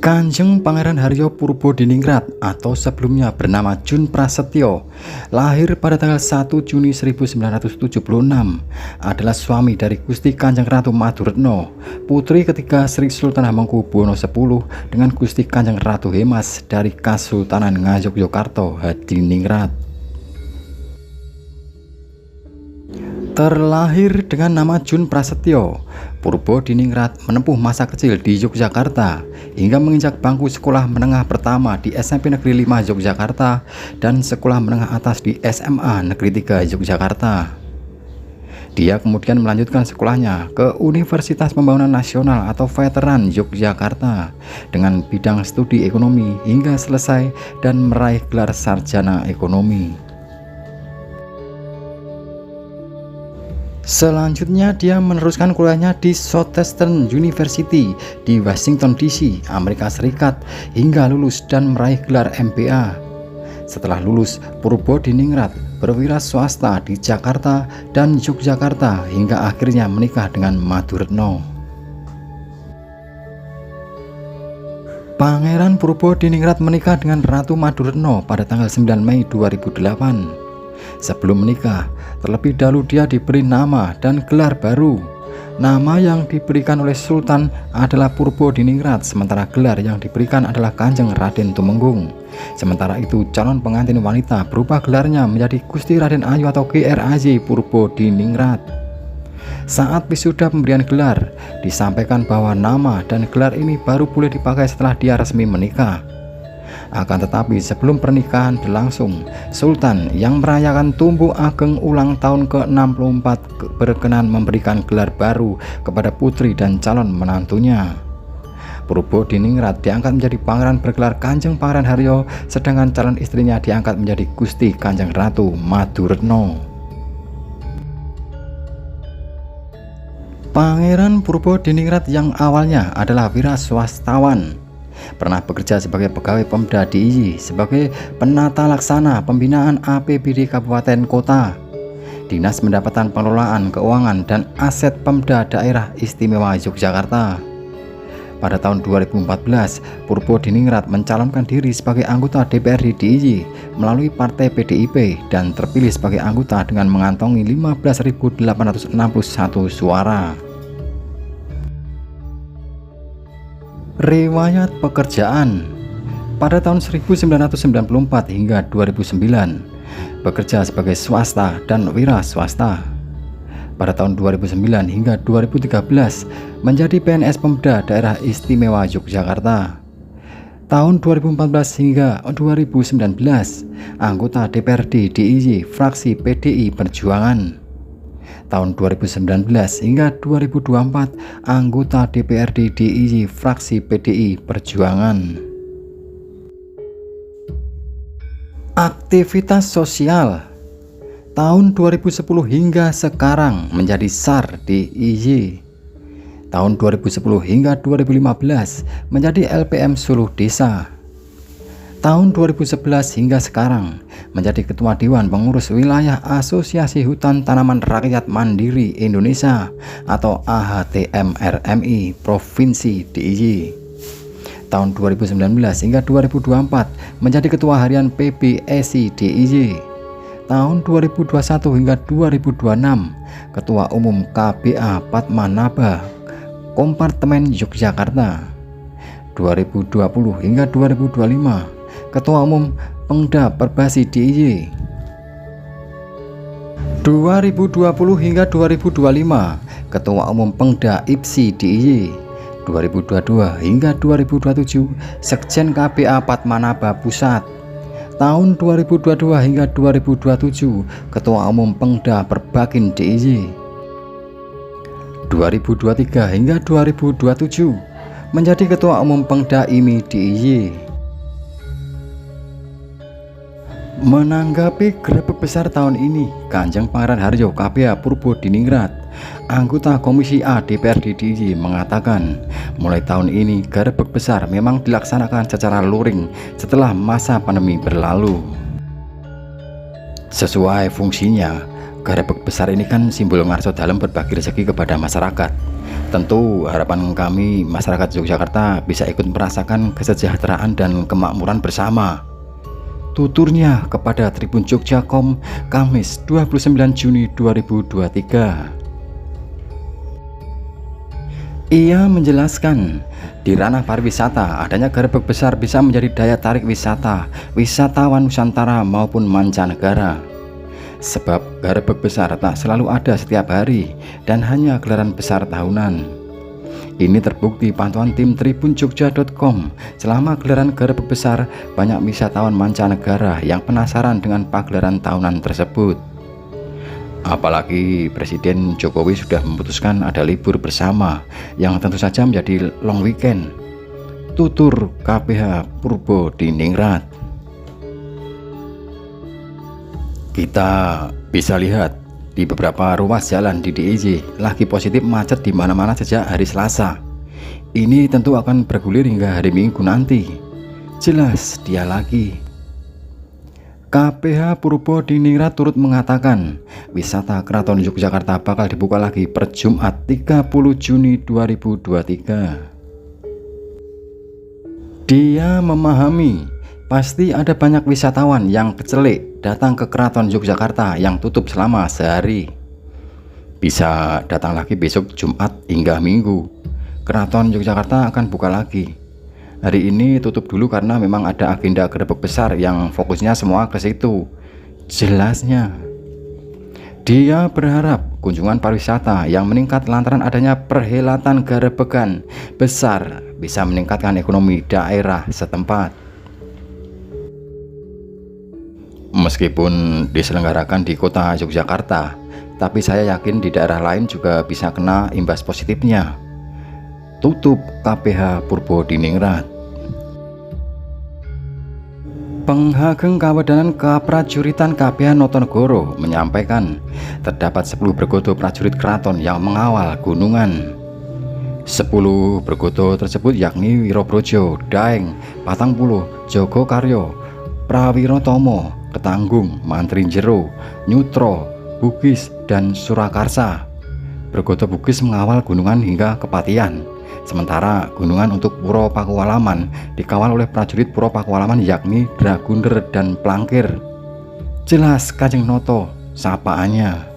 Kanjeng Pangeran Haryo Purwodiningrat atau sebelumnya bernama Jun Prasetyo lahir pada tanggal 1 Juni 1976, adalah suami dari Gusti Kanjeng Ratu Maduretno, putri ketiga Sri Sultan Hamengkubuwono X dengan Gusti Kanjeng Ratu Hemas dari Kasultanan Ngayogyakarta Hadiningrat. Terlahir dengan nama Jun Prasetyo, Purwodiningrat menempuh masa kecil di Yogyakarta hingga menginjak bangku sekolah menengah pertama di SMP Negeri 5 Yogyakarta dan sekolah menengah atas di SMA Negeri 3 Yogyakarta. Dia kemudian melanjutkan sekolahnya ke Universitas Pembangunan Nasional atau Veteran Yogyakarta dengan bidang studi ekonomi hingga selesai dan meraih gelar sarjana ekonomi. Selanjutnya dia meneruskan kuliahnya di Southeastern University di Washington DC, Amerika Serikat hingga lulus dan meraih gelar MBA. Setelah lulus, Purwodiningrat berwira swasta di Jakarta dan Yogyakarta hingga akhirnya menikah dengan Maduretno. Pangeran Purwodiningrat menikah dengan Ratu Maduretno pada tanggal 9 Mei 2008. Sebelum menikah, terlebih dahulu dia diberi nama dan gelar baru. Nama yang diberikan oleh Sultan adalah Purwodiningrat, sementara gelar yang diberikan adalah Kanjeng Raden Tumenggung. Sementara itu, calon pengantin wanita berubah gelarnya menjadi Gusti Raden Ayu atau GRAY Purwodiningrat. Saat wisuda pemberian gelar, disampaikan bahwa nama dan gelar ini baru boleh dipakai setelah dia resmi menikah. Akan tetapi sebelum pernikahan berlangsung, Sultan yang merayakan Tumbuh Ageng ulang tahun ke-64 berkenan memberikan gelar baru kepada putri dan calon menantunya. Purwodiningrat diangkat menjadi pangeran bergelar Kanjeng Pangeran Haryo, sedangkan calon istrinya diangkat menjadi Gusti Kanjeng Ratu Maduretno. Pangeran Purwodiningrat yang awalnya adalah wira swastawan, pernah bekerja sebagai pegawai Pemda DIY, sebagai penata laksana pembinaan APBD Kabupaten Kota, Dinas Pendapatan Pengelolaan Keuangan dan Aset Pemda Daerah Istimewa Yogyakarta. Pada tahun 2014, Purwodiningrat mencalonkan diri sebagai anggota DPRD DIY melalui Partai PDIP dan terpilih sebagai anggota dengan mengantongi 15.861 suara. Riwayat pekerjaan: pada tahun 1994 hingga 2009 bekerja sebagai swasta dan wira swasta. Pada tahun 2009 hingga 2013 menjadi PNS Pemda Daerah Istimewa Yogyakarta. Tahun 2014 hingga 2019 anggota DPRD DIY fraksi PDI Perjuangan. Tahun 2019 hingga 2024 anggota DPRD DIY fraksi PDI Perjuangan. Aktivitas sosial: tahun 2010 hingga sekarang menjadi SAR DIY. Tahun 2010 hingga 2015 menjadi LPM Suluh Desa. Tahun 2011 hingga sekarang menjadi Ketua Dewan Pengurus Wilayah Asosiasi Hutan Tanaman Rakyat Mandiri Indonesia atau AHTM-RMI Provinsi DIY. Tahun 2019 hingga 2024 menjadi Ketua Harian PBSI DIY. Tahun 2021 hingga 2026 Ketua Umum KBA Padmanaba Kompartemen Yogyakarta. 2020 hingga 2025 Ketua Umum Pengda Perbasi DIY. 2020 hingga 2025 Ketua Umum Pengda IPSI DIY. 2022 hingga 2027 Sekjen KBA Padmanaba Pusat. Tahun 2022 hingga 2027 Ketua Umum Pengda Perbakin DIY. 2023 hingga 2027 menjadi Ketua Umum Pengda IMI DIY. Menanggapi grebek besar tahun ini, Kanjeng Pangeran Haryo KBA Purwodiningrat, anggota Komisi A DPRD DIY mengatakan, mulai tahun ini grebek besar memang dilaksanakan secara luring setelah masa pandemi berlalu. Sesuai fungsinya, grebek besar ini kan simbol ngarso dalam berbagi rezeki kepada masyarakat. Tentu harapan kami masyarakat Yogyakarta bisa ikut merasakan kesejahteraan dan kemakmuran bersama. Tuturnya kepada Tribun Jogja.com, Kamis 29 Juni 2023. Ia menjelaskan, di ranah pariwisata, adanya gerbek besar bisa menjadi daya tarik wisata, wisatawan Nusantara maupun mancanegara. Sebab gerbek besar tak selalu ada setiap hari dan hanya gelaran besar tahunan. Ini terbukti pantauan tim tribunjogja.com. Selama gelaran gerbek besar, banyak wisatawan mancanegara yang penasaran dengan pagelaran tahunan tersebut. Apalagi Presiden Jokowi sudah memutuskan ada libur bersama yang tentu saja menjadi long weekend. Tutur KPH Purbo di Ningrat. Kita bisa lihat di beberapa ruas jalan di DIY lagi positif macet di mana-mana sejak hari Selasa. Ini tentu akan bergulir hingga hari Minggu nanti. Jelas dia lagi. KPH Purbo di Ningrat turut mengatakan, wisata Keraton Yogyakarta bakal dibuka lagi per Jumat 30 Juni 2023. Dia memahami pasti ada banyak wisatawan yang kecelik datang ke Keraton Yogyakarta yang tutup selama sehari. Bisa datang lagi besok Jumat hingga Minggu. Keraton Yogyakarta akan buka lagi. Hari ini tutup dulu karena memang ada agenda gerbek besar yang fokusnya semua ke situ. Jelasnya. Dia berharap kunjungan pariwisata yang meningkat lantaran adanya perhelatan gerebekan besar bisa meningkatkan ekonomi daerah setempat. Meskipun diselenggarakan di kota Yogyakarta, tapi saya yakin di daerah lain juga bisa kena imbas positifnya. Tutup KPH Purbo di Ningrat. Penghageng Kawedanan Keprajuritan KPH Notonegoro menyampaikan terdapat 10 bergodo prajurit keraton yang mengawal gunungan. 10 bergodo tersebut yakni Wirobrojo, Daeng, Patangpuluh, Jogokaryo, Prawirotomo, Ketanggung, Mantri Jero, Nyutro, Bugis, dan Surakarsa. Bergodo Bugis mengawal gunungan hingga Kepatian. Sementara gunungan untuk Puro Pakualaman dikawal oleh prajurit Puro Pakualaman yakni Dragunder dan Plangkir. Jelas Kanjeng Noto sapaannya.